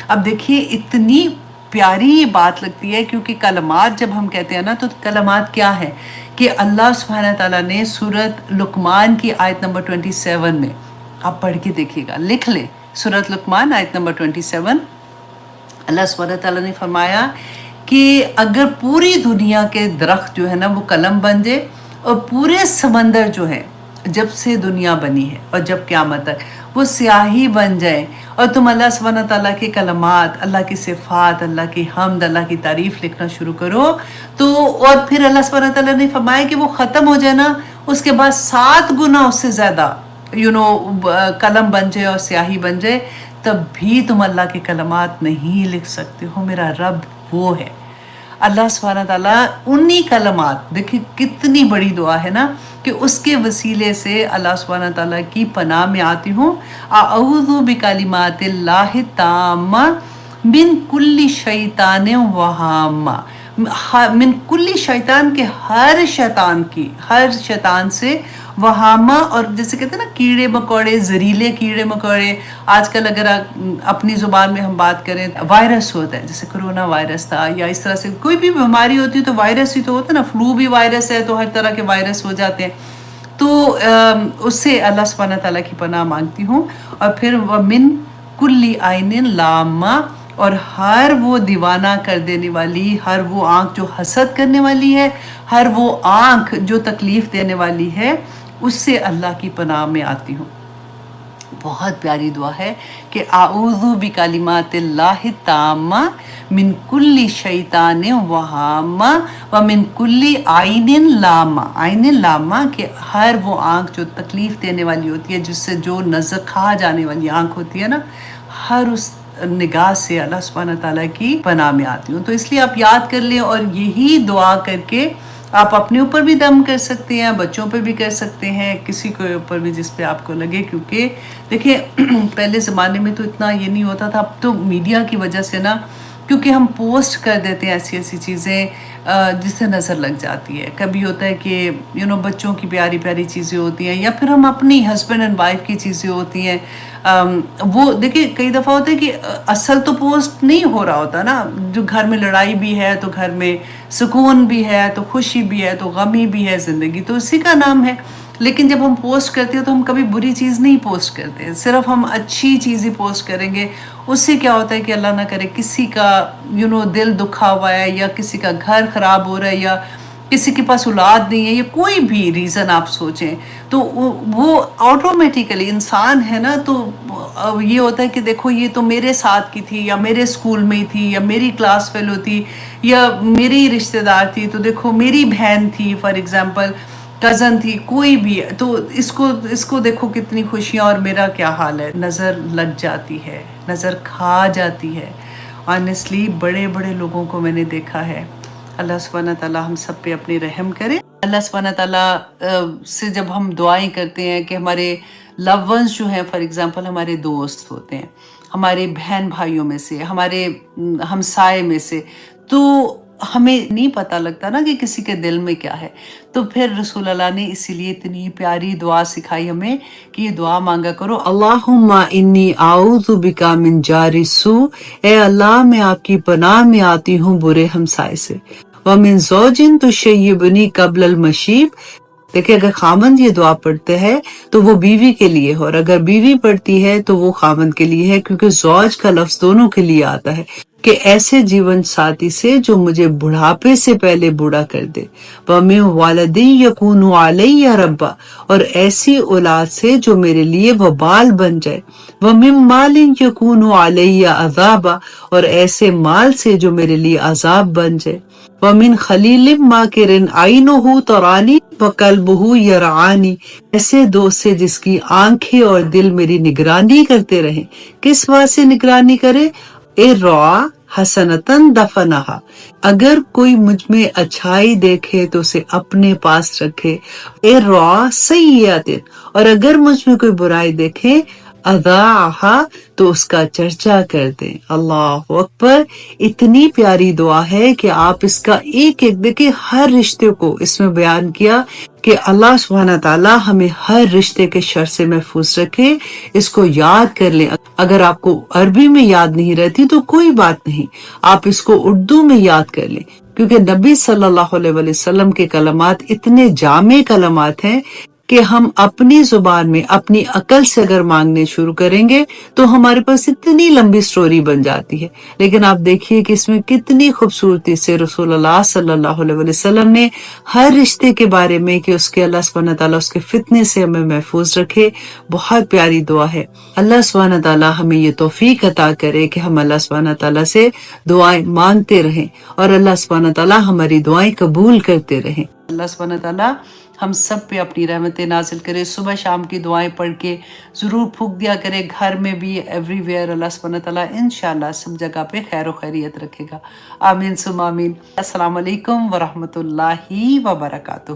اب دیکھیے اتنی پیاری یہ بات لگتی ہے، کیونکہ کلمات جب ہم کہتے ہیں نا تو کلمات کیا ہے کہ اللہ سبحانہ تعالیٰ نے سورۃ لقمان کی آیت نمبر 27 میں، آپ پڑھ کے دیکھیے گا، لکھ لیں، سورۃ لقمان آیت نمبر 27، اللہ سبحانہ تعالیٰ نے فرمایا کہ اگر پوری دنیا کے درخت جو ہے نا وہ قلم بن جائے، اور پورے سمندر جو ہے جب سے دنیا بنی ہے اور جب قیامت تک وہ سیاہی بن جائے، اور تم اللہ سبحانہ تعالیٰ کے کلمات، اللہ کی صفات، اللہ کی حمد، اللہ کی تعریف لکھنا شروع کرو، تو اور پھر اللہ سبحانہ تعالیٰ نے فرمایا کہ وہ ختم ہو جائے نا، اس کے بعد 7 گنا اس سے زیادہ قلم بن جائے اور سیاہی بن جائے، تب بھی تم اللہ کے کلمات نہیں لکھ سکتے ہو۔ میرا رب وہ ہے اللہ سبحانہ تعالیٰ، انہی کلمات، دیکھیں کتنی بڑی دعا ہے نا، کہ اس کے وسیلے سے اللہ سبحانہ تعالیٰ کی پناہ میں آتی ہوں، اعوذ بکلمات اللہ التامہ من کل شیطان وہامہ، من کل شیطان کے ہر شیطان سے، وہامہ، اور جیسے کہتے ہیں نا کیڑے مکوڑے، زہریلے کیڑے مکوڑے، آج کل اگر اپنی زبان میں ہم بات کریں، وائرس ہوتا ہے، جیسے کرونا وائرس تھا، یا اس طرح سے کوئی بھی بیماری ہوتی ہے تو وائرس ہی تو ہوتا ہے نا، فلو بھی وائرس ہے تو ہر طرح کے وائرس ہو جاتے ہیں، تو اس سے اللہ سبحانہ تعالیٰ کی پناہ مانگتی ہوں، اور پھر وَمِن كُلِّ عَيْنٍ لَامَّةٍ، اور ہر وہ دیوانہ کر دینے والی، ہر وہ آنکھ جو حسد کرنے والی ہے، ہر وہ آنکھ جو تکلیف دینے والی ہے، اس سے اللہ کی پناہ میں آتی ہوں۔ بہت پیاری دعا ہے کہ اعوذ بکلمات اللہ التامہ من کل شیطان وہامہ ومن کل عین لامہ، عین لامہ کہ ہر وہ آنکھ جو تکلیف دینے والی ہوتی ہے، جس سے جو نظر کھا جانے والی آنکھ ہوتی ہے نا، ہر اس نگاہ سے اللہ سبحانہ تعالیٰ کی پناہ میں آتی ہوں۔ تو اس لیے آپ یاد کر لیں، اور یہی دعا کر کے آپ اپنے اوپر بھی دم کر سکتے ہیں، بچوں پہ بھی کر سکتے ہیں، کسی کے اوپر بھی جس پہ آپ کو لگے، کیونکہ دیکھیں پہلے زمانے میں تو اتنا یہ نہیں ہوتا تھا، اب تو میڈیا کی وجہ سے نا، کیونکہ ہم پوسٹ کر دیتے ہیں ایسی چیزیں جس سے نظر لگ جاتی ہے، کبھی ہوتا ہے کہ بچوں کی پیاری پیاری چیزیں ہوتی ہیں، یا پھر ہم اپنی ہسبینڈ اینڈ وائف کی چیزیں ہوتی ہیں، وہ دیکھیں کئی دفعہ ہوتا ہے کہ اصل تو پوسٹ نہیں ہو رہا ہوتا نا، جو گھر میں لڑائی بھی ہے تو گھر میں سکون بھی ہے تو خوشی بھی ہے تو غمی بھی ہے، زندگی تو اسی کا نام ہے، لیکن جب ہم پوسٹ کرتے ہیں تو ہم کبھی بری چیز نہیں پوسٹ کرتے، صرف ہم اچھی چیزیں پوسٹ کریں گے۔ اس سے کیا ہوتا ہے کہ اللہ نہ کرے کسی کا دل دکھا ہوا ہے، یا کسی کا گھر خراب ہو رہا ہے، یا کسی کے پاس اولاد نہیں ہے یا کوئی بھی ریزن آپ سوچیں، تو وہ آٹومیٹیکلی انسان ہے نا، تو یہ ہوتا ہے کہ دیکھو یہ تو میرے ساتھ کی تھی، یا میرے اسکول میں ہی تھی، یا میری کلاس فیلو تھی، یا میری رشتہ دار تھی، تو دیکھو میری بہن تھی فار ایگزامپل، کزن تھی، کوئی بھی، تو اس کو دیکھو کتنی خوشیاں، اور میرا کیا حال ہے، نظر لگ جاتی ہے، نظر کھا جاتی ہے. آنیسٹلی بڑے بڑے لوگوں کو میں نے دیکھا ہے. اللہ سبحانہ تعالیٰ ہم سب پہ اپنی رحم کرے. اللہ سبحانہ تعالیٰ سے جب ہم دعائیں کرتے ہیں کہ ہمارے لو ونس جو ہیں، فار ایگزامپل ہمارے دوست ہوتے ہیں، ہمارے بہن بھائیوں میں سے، ہمارے ہمسائے میں سے، تو ہمیں نہیں پتہ لگتا نا کہ کسی کے دل میں کیا ہے. تو پھر رسول اللہ نے اسی لیے اتنی پیاری دعا سکھائی ہمیں کہ یہ دعا مانگا کرو، اللہم انی اعوذ بکا من جار السوء، اے اللہ میں آپ کی پناہ میں آتی ہوں برے ہمسائے سے، ومن زوج تشیبنی قبل المشیب. دیکھیں اگر خامند یہ دعا پڑھتے ہے تو وہ بیوی کے لیے ہے، اور اگر بیوی پڑھتی ہے تو وہ خامند کے لیے ہے، کیونکہ زوج کا لفظ دونوں کے لیے آتا ہے، کہ ایسے جیون ساتھی سے جو مجھے بڑھاپے سے پہلے بوڑھا کر دے، وَمِن وَالَدٍ يَكُونُ عَلَيَّ رَبًّا، اور ایسی اولاد سے جو میرے لیے وبال بن جائے، وَمِن مَالٍ يَكُونُ عَلَيَّ عَذَابًا، اور ایسے مال سے جو میرے لیے عذاب بن جائے، وَمِن خَلِيلٍ مَاكِرٍ عَيْنُهُ تَرَانِي وَقَلْبُهُ يَرْعَانِي، ایسے دوست سے جس کی آنکھیں اور دل میری نگرانی کرتے رہیں. کس بات سے نگرانی کرے؟ ارعا حسنتن دفنہا، اگر کوئی مجھ میں اچھائی دیکھے تو اسے اپنے پاس رکھے، ارعا سیئتن، اور اگر مجھ میں کوئی برائی دیکھے، اذاعہا، تو اس کا چرچا کر دیں. اللہ اکبر. اتنی پیاری دعا ہے کہ آپ اس کا ایک ایک دیکھیں، ہر رشتے کو اس میں بیان کیا کہ اللہ سبحانہ تعالیٰ ہمیں ہر رشتے کے شر سے محفوظ رکھے. اس کو یاد کر لیں. اگر آپ کو عربی میں یاد نہیں رہتی تو کوئی بات نہیں، آپ اس کو اردو میں یاد کر لیں، کیونکہ نبی صلی اللہ علیہ وسلم کے کلمات اتنے جامع کلمات ہیں کہ ہم اپنی زبان میں اپنی عقل سے اگر مانگنے شروع کریں گے تو ہمارے پاس اتنی لمبی سٹوری بن جاتی ہے. لیکن آپ دیکھیے کہ اس میں کتنی خوبصورتی سے رسول اللہ صلی اللہ علیہ وسلم نے ہر رشتے کے بارے میں کہ اس کے اللہ سبحانہ تعالیٰ اس کے فتنے سے ہمیں محفوظ رکھے. بہت پیاری دعا ہے. اللہ سبحانہ تعالیٰ ہمیں یہ توفیق عطا کرے کہ ہم اللہ سبحانہ تعالیٰ سے دعائیں مانگتے رہیں، اور اللہ سبحانہ تعالیٰ ہماری دعائیں قبول کرتے رہیں. اللہ سبحانہ تعالیٰ ہم سب پہ اپنی رحمتیں نازل کرے. صبح شام کی دعائیں پڑھ کے ضرور پھونک دیا کرے، گھر میں بھی، ایوری ویئر. اللہ سبحانہ تعالیٰ انشاءاللہ سب جگہ پہ خیر و خیریت رکھے گا. آمین ثم آمین. السلام علیکم ورحمۃ اللہ وبرکاتہ.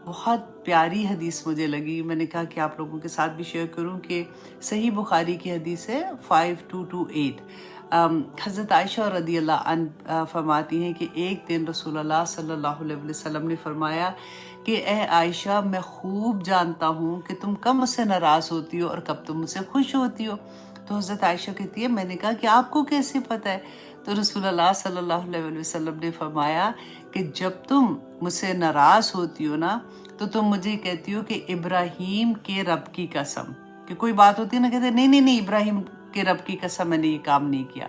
بہت پیاری حدیث مجھے لگی، میں نے کہا کہ آپ لوگوں کے ساتھ بھی شیئر کروں کہ صحیح بخاری کی حدیث ہے 5228. حضرت عائشہ رضی اللہ عنہ فرماتی ہیں کہ ایک دن رسول اللہ صلی اللہ علیہ وسلم نے فرمایا کہ اے عائشہ، میں خوب جانتا ہوں کہ تم کب مجھ سے ناراض ہوتی ہو اور کب تم مجھ سے خوش ہوتی ہو. تو حضرت عائشہ کہتی ہے میں نے کہا کہ آپ کو کیسے پتہ ہے؟ تو رسول اللہ صلی اللہ علیہ وسلم نے فرمایا کہ جب تم مجھ سے ناراض ہوتی ہو نا تو تم مجھے کہتی ہو کہ ابراہیم کے رب کی قسم، کہ کوئی بات ہوتی ہے نا، کہتے نہیں ابراہیم کے رب کی قسم میں نے یہ کام نہیں کیا.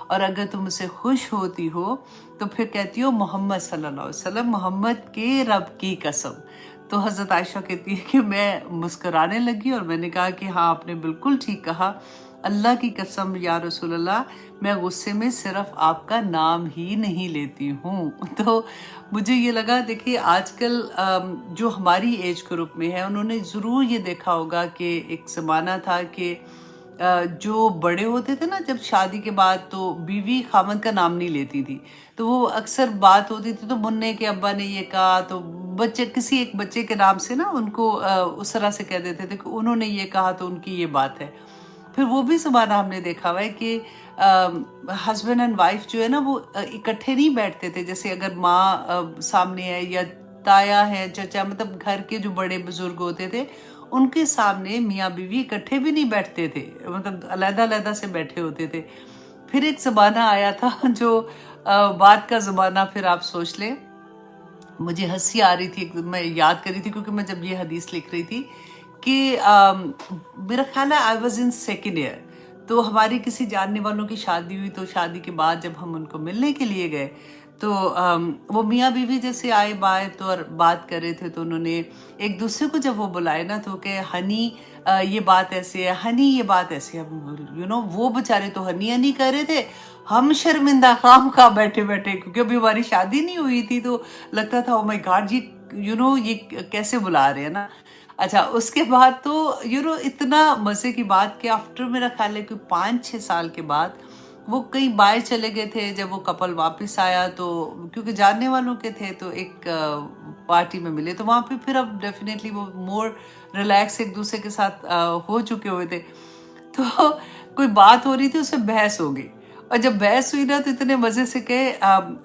اور اگر تم مجھ سے خوش ہوتی ہو تو پھر کہتی ہو محمد صلی اللہ علیہ وسلم، محمد کے رب کی قسم. تو حضرت عائشہ کہتی ہے کہ میں مسکرانے لگی اور میں نے کہا کہ ہاں آپ نے بالکل ٹھیک کہا، اللہ کی قسم یا رسول اللہ، میں غصے میں صرف آپ کا نام ہی نہیں لیتی ہوں. تو مجھے یہ لگا، دیکھیے آج کل جو ہماری ایج گروپ میں ہے انہوں نے ضرور یہ دیکھا ہوگا کہ ایک زمانہ تھا کہ جو بڑے ہوتے تھے نا جب شادی کے بعد، تو بیوی خامند کا نام نہیں لیتی تھی، تو وہ اکثر بات ہوتی تھی تو منع کے ابا نے یہ کہا، تو بچے کسی ایک بچے کے نام سے نا ان کو اس طرح سے کہہ دیتے تھے کہ انہوں نے یہ کہا تو ان کی یہ بات ہے. پھر وہ بھی زمانہ ہم نے دیکھا ہوا ہے کہ ہسبینڈ اینڈ وائف جو ہے نا وہ اکٹھے نہیں بیٹھتے تھے. جیسے اگر ماں سامنے ہے یا تایا ہے، چچا، مطلب گھر کے جو بڑے بزرگ ہوتے تھے ان کے سامنے میاں بیوی اکٹھے بھی نہیں بیٹھتے تھے، مطلب علیحدہ علیحدہ سے بیٹھے ہوتے تھے. پھر ایک زمانہ آیا تھا جو بات کا زمانہ، پھر آپ سوچ لیں. مجھے ہنسی آ رہی تھی، میں یاد کر رہی تھی کیونکہ میں جب یہ حدیث لکھ رہی تھی کہ میرا خیال ہے I was in second year, تو ہماری کسی جاننے والوں کی شادی ہوئی، تو شادی کے بعد جب ہم ان کو ملنے کے لیے گئے تو وہ میاں بیوی جیسے آئے بات اور بات کر رہے تھے تو انہوں نے ایک دوسرے کو جب وہ بلائے نا تو کہ ہنی یہ بات ایسی ہے، ہنی یہ بات ایسی ہے، وہ بےچارے تو ہنی ہنی کر رہے تھے، ہم شرمندہ خام خواہ بیٹھے بیٹھے، کیونکہ ابھی ہماری شادی نہیں ہوئی تھی تو لگتا تھا او مائی گاڈ یہ کیسے بلا رہے ہیں نا۔ اچھا اس کے بعد تو اتنا مزے کی بات کہ آفٹر میرا خیال ہے کہ 5-6 سال کے بعد وہ کہیں باہر چلے گئے تھے، جب وہ کپل واپس آیا تو کیونکہ جاننے والوں کے تھے تو ایک پارٹی میں ملے تو وہاں پہ پھر اب ڈیفینیٹلی وہ مور ریلیکس ایک دوسرے کے ساتھ ہو چکے ہوئے تھے، تو کوئی بات ہو رہی تھی، اس سے بحث ہو گئی، اور جب بحث ہوئی نا تو اتنے مزے سے کہ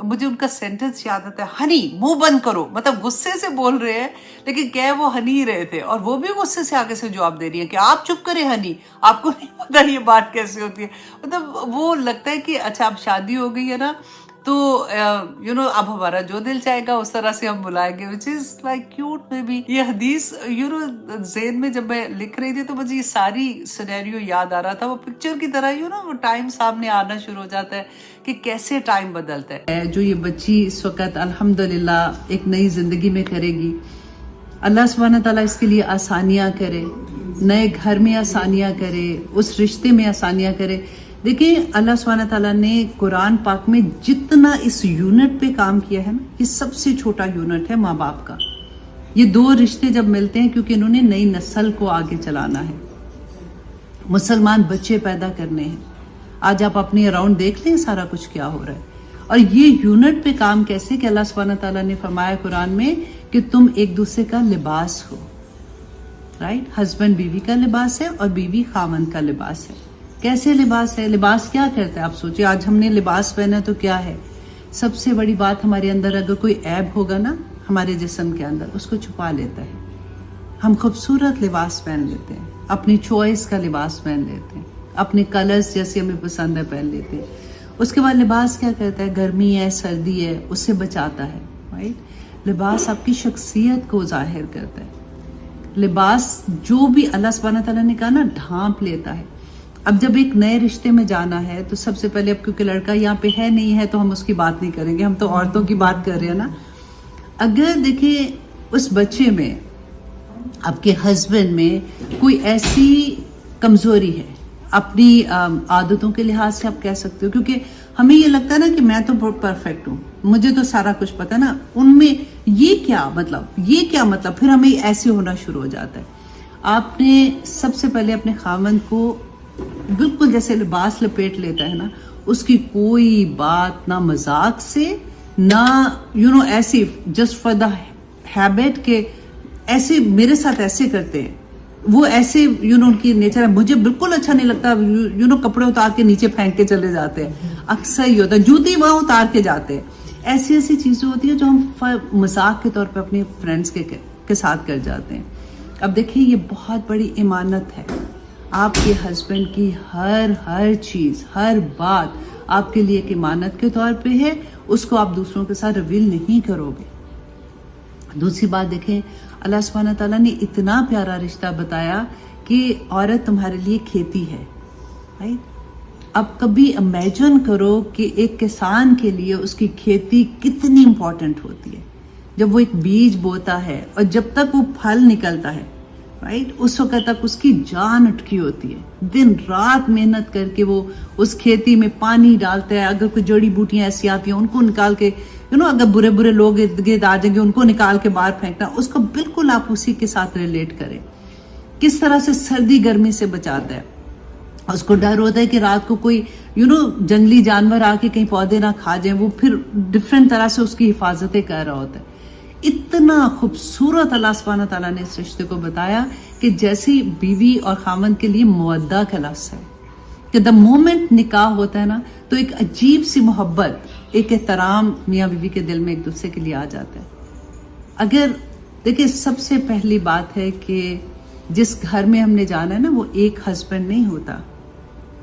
مجھے ان کا سینٹنس یاد آتا ہے، ہنی منہ بند کرو، مطلب غصے سے بول رہے ہیں لیکن کہہ وہ ہنی رہے تھے، اور وہ بھی غصے سے آگے سے جواب دے رہی ہے کہ آپ چپ کریں ہنی، آپ کو نہیں پتا یہ بات کیسے ہوتی ہے، مطلب وہ لگتا ہے کہ اچھا اب شادی ہو گئی ہے نا تو اب ہمارا جو دل چاہے گا اس طرح سے ہم بلائیں گے، which is like cute میں بھی یہ حدیث ذہن میں جب میں لکھ رہی تھی تو مجھے یہ ساری سینیریو یاد آ رہا تھا، وہ پکچر کی طرح وہ ٹائم سامنے آنا شروع ہو جاتا ہے کہ کیسے ٹائم بدلتا ہے۔ جو یہ بچی اس وقت الحمدللہ ایک نئی زندگی میں کرے گی، اللہ سبحانہ تعالیٰ اس کے لیے آسانیاں کرے، نئے گھر میں آسانیاں کرے، اس رشتے میں آسانیاں کرے۔ دیکھیں اللہ سبحانہ تعالیٰ نے قرآن پاک میں جتنا اس یونٹ پہ کام کیا ہے نا، یہ سب سے چھوٹا یونٹ ہے ماں باپ کا۔ یہ دو رشتے جب ملتے ہیں کیونکہ انہوں نے نئی نسل کو آگے چلانا ہے، مسلمان بچے پیدا کرنے ہیں۔ آج آپ اپنی اراؤنڈ دیکھ لیں سارا کچھ کیا ہو رہا ہے، اور یہ یونٹ پہ کام کیسے کہ اللہ سبحانہ تعالیٰ نے فرمایا قرآن میں کہ تم ایک دوسرے کا لباس ہو، رائٹ؟ ہسبینڈ بیوی کا لباس ہے اور بیوی خاوند کا لباس ہے۔ کیسے لباس ہے؟ لباس کیا کرتا ہے؟ آپ سوچیں آج ہم نے لباس پہنا تو کیا ہے؟ سب سے بڑی بات ہمارے اندر اگر کوئی عیب ہوگا نا ہمارے جسم کے اندر، اس کو چھپا لیتا ہے۔ ہم خوبصورت لباس پہن لیتے ہیں، اپنی چوائس کا لباس پہن لیتے ہیں، اپنے کلرز جیسے ہمیں پسند ہے پہن لیتے ہیں۔ اس کے بعد لباس کیا کرتا ہے؟ گرمی ہے، سردی ہے، اس سے بچاتا ہے، رائٹ؟ لباس آپ کی شخصیت کو ظاہر کرتا ہے۔ لباس جو بھی اللہ سبحانہ تعالیٰ نے کہا نا ڈھانپ لیتا ہے۔ اب جب ایک نئے رشتے میں جانا ہے تو سب سے پہلے اب کیونکہ لڑکا یہاں پہ ہے نہیں ہے تو ہم اس کی بات نہیں کریں گے، ہم تو عورتوں کی بات کر رہے ہیں نا۔ اگر دیکھیں اس بچے میں، آپ کے ہسبینڈ میں کوئی ایسی کمزوری ہے اپنی عادتوں کے لحاظ سے، آپ کہہ سکتے ہو، کیونکہ ہمیں یہ لگتا ہے نا کہ میں تو بہت پرفیکٹ ہوں، مجھے تو سارا کچھ پتا ہے نا، ان میں یہ کیا مطلب پھر ہمیں ایسے ہونا شروع ہو جاتا ہے۔ آپ نے سب سے پہلے اپنے خاوند کو بالکل جیسے لباس لپیٹ لیتا ہے نا، اس کی کوئی بات نہ مذاق سے، نہ ایسی جسٹ فار دا ہیبٹ کہ ایسے میرے ساتھ ایسے کرتے ہیں، وہ ایسے ان کی نیچر ہے، مجھے بالکل اچھا نہیں لگتا، کپڑے اتار کے نیچے پھینک کے چلے جاتے ہیں، اکثر ہی ہوتا ہے، جوتی وہاں اتار کے جاتے ہیں۔ ایسی چیزیں ہوتی ہیں جو ہم مذاق کے طور پہ اپنے فرینڈس کے ساتھ کر جاتے ہیں۔ اب دیکھیں یہ بہت بڑی امانت ہے، آپ کے ہسبینڈ کی ہر چیز، ہر بات آپ کے لیے ایک امانت کے طور پہ ہے، اس کو آپ دوسروں کے ساتھ ریویل نہیں کرو گے۔ دوسری بات دیکھیں، اللہ سبحانہ تعالیٰ نے اتنا پیارا رشتہ بتایا کہ عورت تمہارے لیے کھیتی ہے، رائٹ؟ اب کبھی امیجن کرو کہ ایک کسان کے لیے اس کی کھیتی کتنی امپورٹنٹ ہوتی ہے، جب وہ ایک بیج بوتا ہے اور جب تک وہ پھل نکلتا ہے، رائٹ، اس وقت تک اس کی جان اٹکی ہوتی ہے، دن رات محنت کر کے وہ اس کھیتی میں پانی ڈالتا ہے، اگر کوئی جڑی بوٹیاں ایسی آتی ہیں ان کو نکال کے اگر برے لوگ ارد گرد آ جائیں گے ان کو نکال کے باہر پھینکنا، اس کو بالکل آپ اسی کے ساتھ ریلیٹ کریں، کس طرح سے سردی گرمی سے بچاتا ہے۔ اس کو ڈر ہوتا ہے کہ رات کو کوئی جنگلی جانور آ کے کہیں پودے نہ کھا جائیں، وہ پھر ڈفرینٹ طرح سے اس کی حفاظتیں کر رہا ہوتا ہے۔ اتنا خوبصورت اللہ سبحانہ تعالیٰ نے اس رشتے کو بتایا کہ جیسی بیوی اور خاوند کے لیے مودہ کا لفظ ہے کہ دا مومنٹ نکاح ہوتا ہے نا تو ایک عجیب سی محبت، ایک احترام میاں بیوی کے دل میں ایک دوسرے کے لیے آ جاتا ہے۔ اگر دیکھیں سب سے پہلی بات ہے کہ جس گھر میں ہم نے جانا ہے نا وہ ایک ہسبینڈ نہیں ہوتا،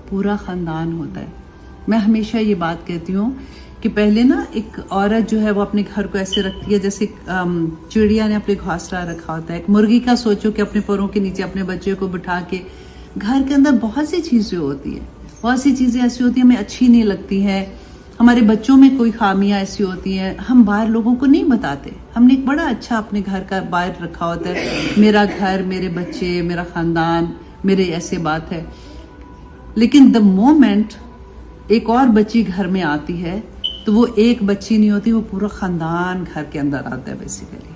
پورا خاندان ہوتا ہے۔ میں ہمیشہ یہ بات کہتی ہوں کہ پہلے نا ایک عورت جو ہے وہ اپنے گھر کو ایسے رکھتی ہے جیسے چڑیا نے اپنے گھونسلہ رکھا ہوتا ہے، ایک مرغی کا سوچو کہ اپنے پروں کے نیچے اپنے بچے کو بٹھا کے، گھر کے اندر بہت سی چیزیں ہوتی ہیں، بہت سی چیزیں ایسی ہوتی ہیں ہمیں اچھی نہیں لگتی ہیں، ہمارے بچوں میں کوئی خامیاں ایسی ہوتی ہیں ہم باہر لوگوں کو نہیں بتاتے. ہم نے ایک بڑا اچھا اپنے گھر کا باہر رکھا ہوتا ہے, میرا گھر, میرے بچے, میرا خاندان, میرے ایسے بات ہے. لیکن دا مومنٹ ایک اور بچی گھر میں آتی ہے تو وہ ایک بچی نہیں ہوتی, وہ پورا خاندان گھر کے اندر آتا ہے بیسیکلی.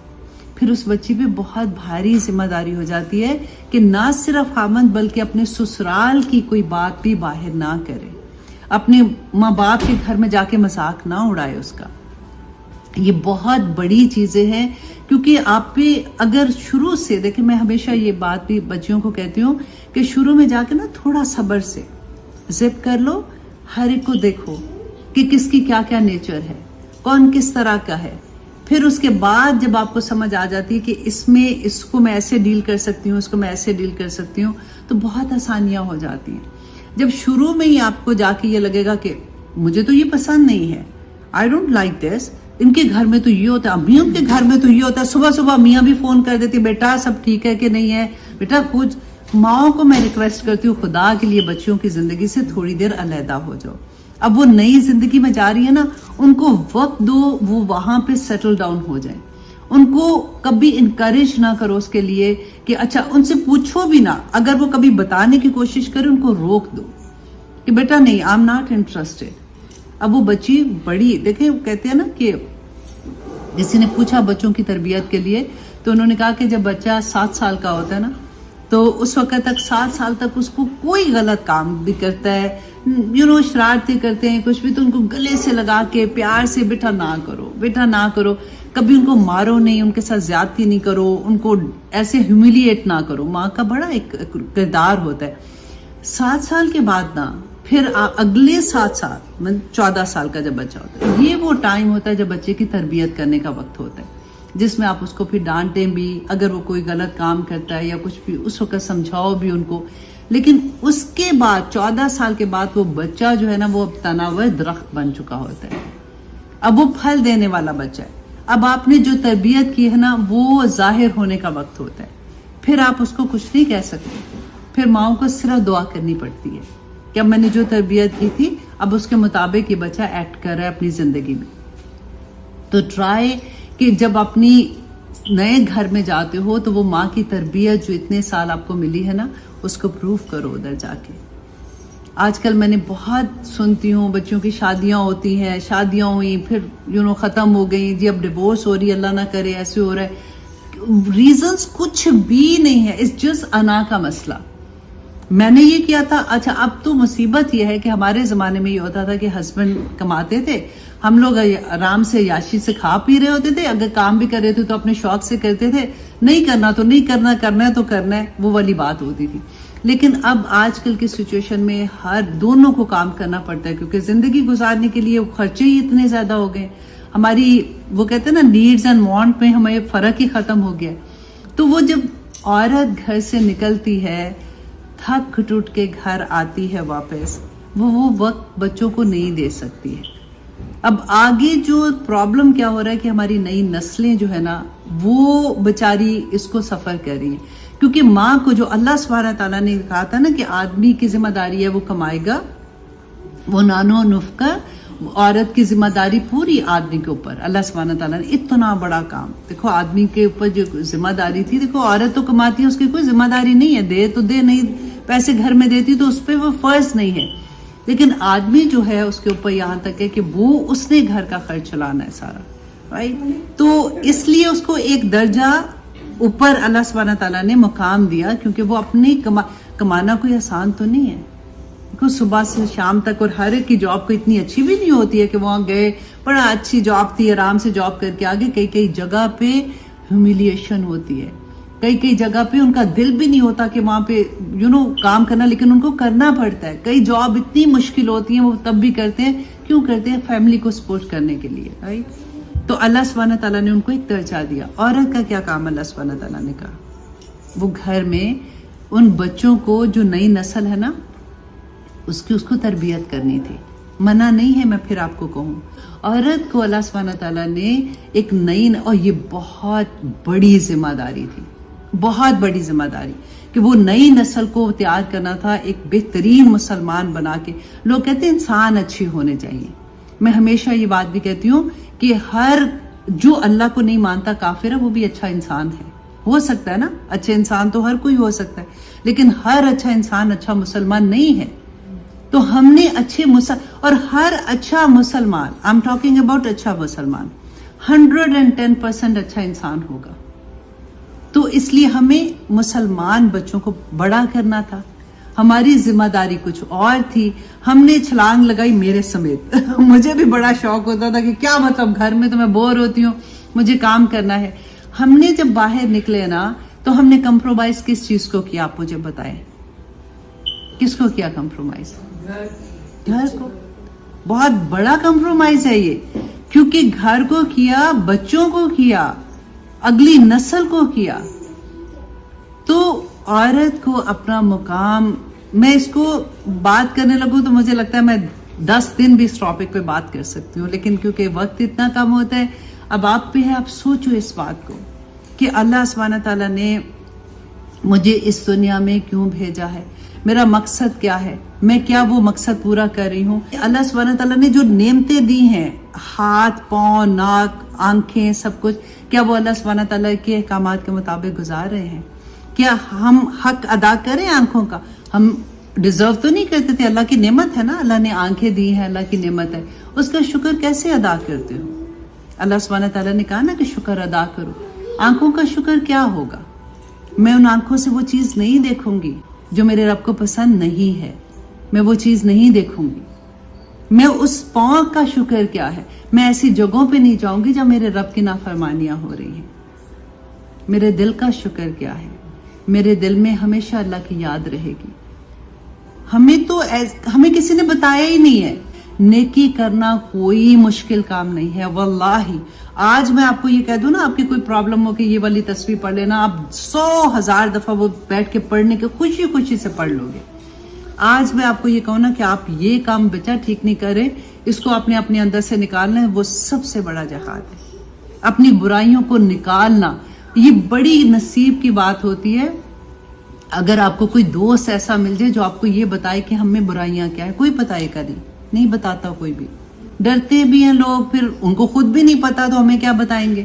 پھر اس بچی پہ بہت بھاری ذمہ داری ہو جاتی ہے کہ نہ صرف خامند بلکہ اپنے سسرال کی کوئی بات بھی باہر نہ کرے, اپنے ماں باپ کے گھر میں جا کے مذاق نہ اڑائے اس کا. یہ بہت بڑی چیزیں ہیں, کیونکہ آپ پہ اگر شروع سے دیکھیں, میں ہمیشہ یہ بات بھی بچیوں کو کہتی ہوں کہ شروع میں جا کے نا تھوڑا صبر سے زپ کر لو, ہر ایک کو دیکھو کہ کس کی کیا کیا نیچر ہے, کون کس طرح کا ہے. پھر اس کے بعد جب آپ کو سمجھ آ جاتی ہے کہ اس کو میں ایسے ڈیل کر سکتی ہوں, اس کو میں ایسے ڈیل کر سکتی ہوں, تو بہت آسانیاں ہو جاتی ہیں. جب شروع میں ہی آپ کو جا کے یہ لگے گا کہ مجھے تو یہ پسند نہیں ہے, آئی ڈونٹ لائک دس, ان کے گھر میں تو یہ ہوتا ہے, امیوں کے گھر میں تو یہ ہوتا ہے, صبح صبح میاں بھی فون کر دیتی بیٹا سب ٹھیک ہے کہ نہیں ہے. بیٹا کچھ ماؤں کو میں ریکویسٹ کرتی ہوں خدا کے لیے بچیوں کی زندگی سے تھوڑی دیر علیحدہ ہو جاؤ. اب وہ نئی زندگی میں جا رہی ہے نا, ان کو وقت دو, وہ وہاں پہ سیٹل ڈاؤن ہو جائیں. ان کو کبھی انکریج نہ کرو اس کے لیے کہ اچھا, ان سے پوچھو بھی نہ, اگر وہ کبھی بتانے کی کوشش کرے ان کو روک دو کہ بیٹا نہیں, آئی ایم ناٹ انٹرسٹڈ. اب وہ بچی بڑی, دیکھیں کہتے ہیں نا کہ کسی نے پوچھا بچوں کی تربیت کے لیے, تو انہوں نے کہا کہ جب بچہ 7 سال کا ہوتا ہے نا, تو اس وقت تک 7 سال تک اس کو کوئی غلط کام بھی کرتا ہے, شرارتیں کرتے ہیں کچھ بھی, تو ان کو گلے سے لگا کے پیار سے بیٹا نہ کرو, بیٹا نہ کرو, کبھی ان کو مارو نہیں, ان کے ساتھ زیادتی نہیں کرو, ان کو ایسے ہیوملیٹ نہ کرو. ماں کا بڑا ایک کردار ہوتا ہے. 7 سال کے بعد نا پھر اگلے 7 سال 14 سال کا جب بچہ ہوتا ہے, یہ وہ ٹائم ہوتا ہے جب بچے کی تربیت کرنے کا وقت ہوتا ہے, جس میں آپ اس کو پھر ڈانٹیں بھی, اگر وہ کوئی غلط کام کرتا ہے یا کچھ بھی اس وقت سمجھاؤ بھی ان کو. لیکن اس کے بعد 14 سال کے بعد وہ بچہ جو ہے نا وہ تناور درخت بن چکا ہوتا ہے, اب وہ پھل دینے والا بچہ ہے. اب آپ نے جو تربیت کی ہے نا وہ ظاہر ہونے کا وقت ہوتا ہے. پھر آپ اس کو کچھ نہیں کہہ سکتے, پھر ماؤں کو صرف دعا کرنی پڑتی ہے کہ اب میں نے جو تربیت کی تھی اب اس کے مطابق یہ بچہ ایکٹ کر رہا ہے اپنی زندگی میں. تو ٹرائی کہ جب اپنی نئے گھر میں جاتے ہو تو وہ ماں کی تربیت جو اتنے سال آپ کو ملی ہے نا اس کو پروف کرو ادھر جا کے. آج کل میں نے بہت سنتی ہوں بچوں کی شادیاں ہوتی ہیں, شادیاں ہوئی پھر ختم ہو گئی جی, اب ڈیورس ہو رہی ہے, اللہ نہ کرے ایسے ہو رہا ہے. ریزنز کچھ بھی نہیں ہے, اٹس جسٹ انا کا مسئلہ. میں نے یہ کیا تھا, اچھا اب تو مصیبت یہ ہے کہ ہمارے زمانے میں یہ ہوتا تھا کہ ہسبینڈ کماتے تھے, ہم لوگ آرام سے یاشی سے کھا پی رہے ہوتے تھے, اگر کام بھی کر رہے تھے تو اپنے شوق سے کرتے تھے, نہیں کرنا تو نہیں کرنا, کرنا ہے تو کرنا ہے, وہ والی بات ہوتی تھی. لیکن اب آج کل کی سچویشن میں ہر دونوں کو کام کرنا پڑتا ہے, کیونکہ زندگی گزارنے کے لیے خرچے ہی اتنے زیادہ ہو گئے. ہماری وہ کہتے ہیں نا نیڈز اینڈ وانٹ میں ہمیں فرق ہی ختم ہو گیا. تو وہ جب عورت گھر سے نکلتی ہے, تھک ٹوٹ کے گھر آتی ہے واپس, وہ وقت بچوں کو نہیں دے سکتی ہے. اب آگے جو پرابلم کیا ہو رہا ہے کہ ہماری نئی نسلیں جو ہے نا وہ بیچاری اس کو سفر کر رہی ہیں, کیونکہ ماں کو جو اللہ سبحانہ تعالیٰ نے کہا تھا نا کہ آدمی کی ذمہ داری ہے وہ کمائے گا, وہ نانو نفقہ, عورت کی ذمہ داری پوری آدمی کے اوپر. اللہ سبحانہ تعالیٰ نے اتنا بڑا کام, دیکھو آدمی کے اوپر جو ذمہ داری تھی, دیکھو عورت تو کماتی ہے, اس کی کوئی ذمہ داری نہیں ہے, دے تو دے, نہیں پیسے گھر میں دیتی تو اس پہ وہ فرض نہیں ہے. لیکن آدمی جو ہے اس کے اوپر یہاں تک ہے کہ وہ اس نے گھر کا خرچ چلانا ہے سارا, رائٹ. تو اس لیے اس کو ایک درجہ اوپر اللہ سبحانہ تعالیٰ نے مقام دیا, کیونکہ وہ اپنی کمانا کوئی آسان تو نہیں ہے. صبح سے شام تک, اور ہر ایک کی جاب کو اتنی اچھی بھی نہیں ہوتی ہے کہ وہاں گئے, بڑا اچھی جاب تھی, آرام سے جاب کر کے آگے. کئی جگہ پہ ہیوملیشن ہوتی ہے, کئی جگہ پہ ان کا دل بھی نہیں ہوتا کہ وہاں پہ کام کرنا, لیکن ان کو کرنا پڑتا ہے. کئی جاب اتنی مشکل ہوتی ہیں وہ تب بھی کرتے ہیں, کیوں کرتے ہیں؟ فیملی کو سپورٹ کرنے کے لیے, رائٹ. تو اللہ سبحانہ تعالیٰ نے ان کو ایک درجہ دیا. عورت کا کیا کام اللہ سبحانہ تعالیٰ نے کہا, وہ گھر میں ان بچوں کو جو نئی نسل ہے نا اس کو تربیت کرنی تھی. منع نہیں ہے, میں پھر آپ کو کہوں, عورت کو اللہ سبحانہ تعالیٰ نے ایک نئی, اور یہ بہت بڑی ذمہ داری تھی, بہت بڑی ذمہ داری, کہ وہ نئی نسل کو تیار کرنا تھا ایک بہترین مسلمان بنا کے. لوگ کہتے ہیں انسان اچھے ہونے چاہیے, میں ہمیشہ یہ بات بھی کہتی ہوں کہ ہر جو اللہ کو نہیں مانتا کافر ہے وہ بھی اچھا انسان ہے. ہو سکتا ہے نا, اچھے انسان تو ہر کوئی ہو سکتا ہے, لیکن ہر اچھا انسان اچھا مسلمان نہیں ہے. تو ہم نے اور ہر اچھا مسلمان, آئی ایم ٹاکنگ اباؤٹ اچھا مسلمان, 110% اچھا انسان ہوگا. تو اس لیے ہمیں مسلمان بچوں کو بڑا کرنا تھا. ہماری ذمہ داری کچھ اور تھی. ہم نے چھلانگ لگائی میرے سمیت. مجھے بھی بڑا شوق ہوتا تھا کہ کیا مطلب گھر میں تو میں بور ہوتی ہوں, مجھے کام کرنا ہے. ہم نے جب باہر نکلے نا تو ہم نے کمپرومائز کس چیز کو کیا, آپ مجھے بتائیں کس کو کیا کمپرومائز؟ گھر کو. بہت بڑا کمپرومائز ہے یہ, کیونکہ گھر کو کیا, بچوں کو کیا, اگلی نسل کو کیا. تو عورت کو اپنا مقام, میں اس کو بات کرنے لگوں تو مجھے لگتا ہے میں 10 دن بھی اس ٹاپک پہ بات کر سکتی ہوں, لیکن کیونکہ وقت اتنا کم ہوتا ہے, اب آپ پہ ہے, آپ سوچو اس بات کو کہ اللہ سبحانہ تعالیٰ نے مجھے اس دنیا میں کیوں بھیجا ہے, میرا مقصد کیا ہے, میں کیا وہ مقصد پورا کر رہی ہوں. اللہ سبحانہ تعالیٰ نے جو نعمتیں دی ہیں, ہاتھ, پاؤں, ناک, آنکھیں, سب کچھ, کیا وہ اللہ سبحانہ تعالیٰ کے احکامات کے مطابق گزار رہے ہیں؟ کیا ہم حق ادا کریں آنکھوں کا؟ ہم ڈیزرو تو نہیں کرتے تھے, اللہ کی نعمت ہے نا, اللہ نے آنکھیں دی ہیں, اللہ کی نعمت ہے, اس کا شکر کیسے ادا کرتے ہو؟ اللہ سبحانہ تعالیٰ نے کہا نا کہ شکر ادا کرو. آنکھوں کا شکر کیا ہوگا؟ میں ان آنکھوں سے وہ چیز نہیں دیکھوں گی جو میرے رب کو پسند نہیں ہے, میں وہ چیز نہیں دیکھوں گی. میں اس پاؤں کا شکر کیا ہے, میں ایسی جگہوں پہ نہیں جاؤں گی جب میرے رب کی نافرمانیاں ہو رہی ہیں. میرے دل کا شکر کیا ہے, میرے دل میں ہمیشہ اللہ کی یاد رہے گی. ہمیں کسی نے بتایا ہی نہیں ہے, نیکی کرنا کوئی مشکل کام نہیں ہے واللہ. آج میں آپ کو یہ کہہ دوں نا, آپ کی کوئی پرابلم ہو کہ یہ والی تصویر پڑھ لینا, آپ 100,000 دفعہ وہ بیٹھ کے پڑھنے کے خوشی سے پڑھ لو گے. آج میں آپ کو یہ کہوں نا کہ آپ یہ کام بچہ ٹھیک نہیں کرے, اس کو اپنے اندر سے نکالنا ہے, وہ سب سے بڑا جہاد ہے. اپنی برائیوں کو نکالنا یہ بڑی نصیب کی بات ہوتی ہے. اگر آپ کو کوئی دوست ایسا مل جائے جو آپ کو یہ بتائے کہ ہم میں برائیاں کیا ہے, کوئی بتائے گا نہیں بتاتا کوئی بھی. ڈرتے بھی ہیں لوگ, پھر ان کو خود بھی نہیں پتا تو ہمیں کیا بتائیں گے.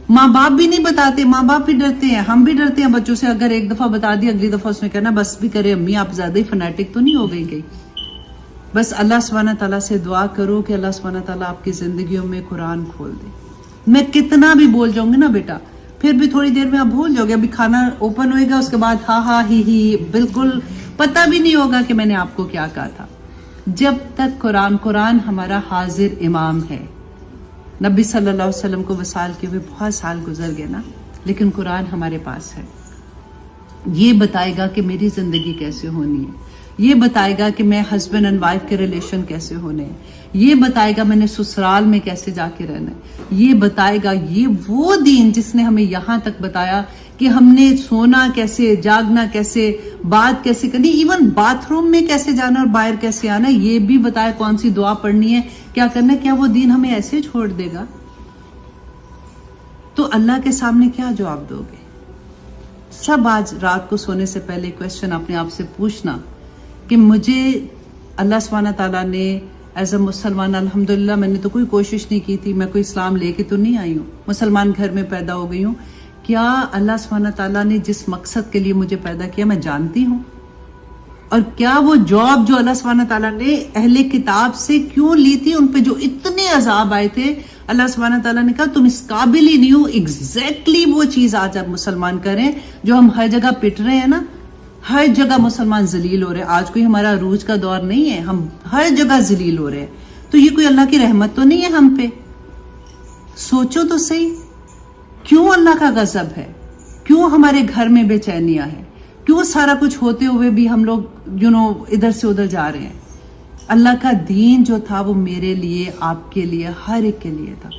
ماں باپ بھی نہیں بتاتے, ماں باپ بھی ڈرتے ہیں, ہم بھی ڈرتے ہیں بچوں سے. اگر ایک دفعہ بتا دیا, اگلی دفعہ اس نے کہنا بس بھی کرے امی, آپ زیادہ ہی فنیٹک تو نہیں ہو گئی. بس اللہ سبحانہ تعالیٰ سے دعا کرو کہ اللہ سبحانہ تعالیٰ آپ کی زندگیوں میں قرآن کھول دے. میں کتنا بھی بول جاؤں گی نا بیٹا, پھر بھی تھوڑی دیر میں آپ بھول جاؤ گے. ابھی کھانا اوپن ہوئے گا, اس کے بعد ہاں ہی بالکل پتہ بھی نہیں ہوگا کہ میں نے آپ کو کیا کہا تھا. جب تک قرآن ہمارا حاضر امام ہے. نبی صلی اللہ علیہ وسلم کو وصال کے ہوئے بہت سال گزر گئے نا, لیکن قرآن ہمارے پاس ہے. یہ بتائے گا کہ میری زندگی کیسے ہونی ہے, یہ بتائے گا کہ میں ہسبینڈ اینڈ وائف کے ریلیشن کیسے ہونے ہیں, یہ بتائے گا میں نے سسرال میں کیسے جا کے رہنا ہے, یہ بتائے گا. یہ وہ دین جس نے ہمیں یہاں تک بتایا کہ ہم نے سونا کیسے, جاگنا کیسے, بات کیسے کرنی, ایون باتھ روم میں کیسے جانا اور باہر کیسے آنا, یہ بھی بتایا. کون سی دعا پڑھنی ہے, کیا کرنا ہے. کیا وہ دین ہمیں ایسے چھوڑ دے گا؟ تو اللہ کے سامنے کیا جواب دو گے؟ سب آج رات کو سونے سے پہلے کویسچن اپنے آپ سے پوچھنا کہ مجھے اللہ سبحانہ تعالیٰ نے ایز اے مسلمان, الحمدللہ میں نے تو کوئی کوشش نہیں کی تھی, میں کوئی اسلام لے کے تو نہیں آئی ہوں, مسلمان گھر میں پیدا ہو گئی ہوں. کیا اللہ سبحانہ تعالیٰ نے جس مقصد کے لیے مجھے پیدا کیا میں جانتی ہوں؟ اور کیا وہ جاب جو اللہ سبحانہ تعالیٰ نے اہل کتاب سے کیوں لی تھی, ان پہ جو اتنے عذاب آئے تھے, اللہ سبحانہ تعالیٰ نے کہا تم اس قابل ہی نہیں ہو. ایگزیکٹلی وہ چیز آج آپ مسلمان کریں جو ہم ہر جگہ پٹ رہے ہیں نا, ہر جگہ مسلمان ذلیل ہو رہے ہیں. آج کوئی ہمارا عروج کا دور نہیں ہے, ہم ہر جگہ ذلیل ہو رہے ہیں. تو یہ کوئی اللہ کی رحمت تو نہیں ہے ہم پہ؟ سوچو تو صحیح, کیوں اللہ کا غضب ہے, کیوں ہمارے گھر میں بے چینیاں ہیں, کیوں سارا کچھ ہوتے ہوئے بھی ہم لوگ ادھر سے ادھر جا رہے ہیں. اللہ کا دین جو تھا وہ میرے لیے, آپ کے لیے, ہر ایک کے لیے تھا.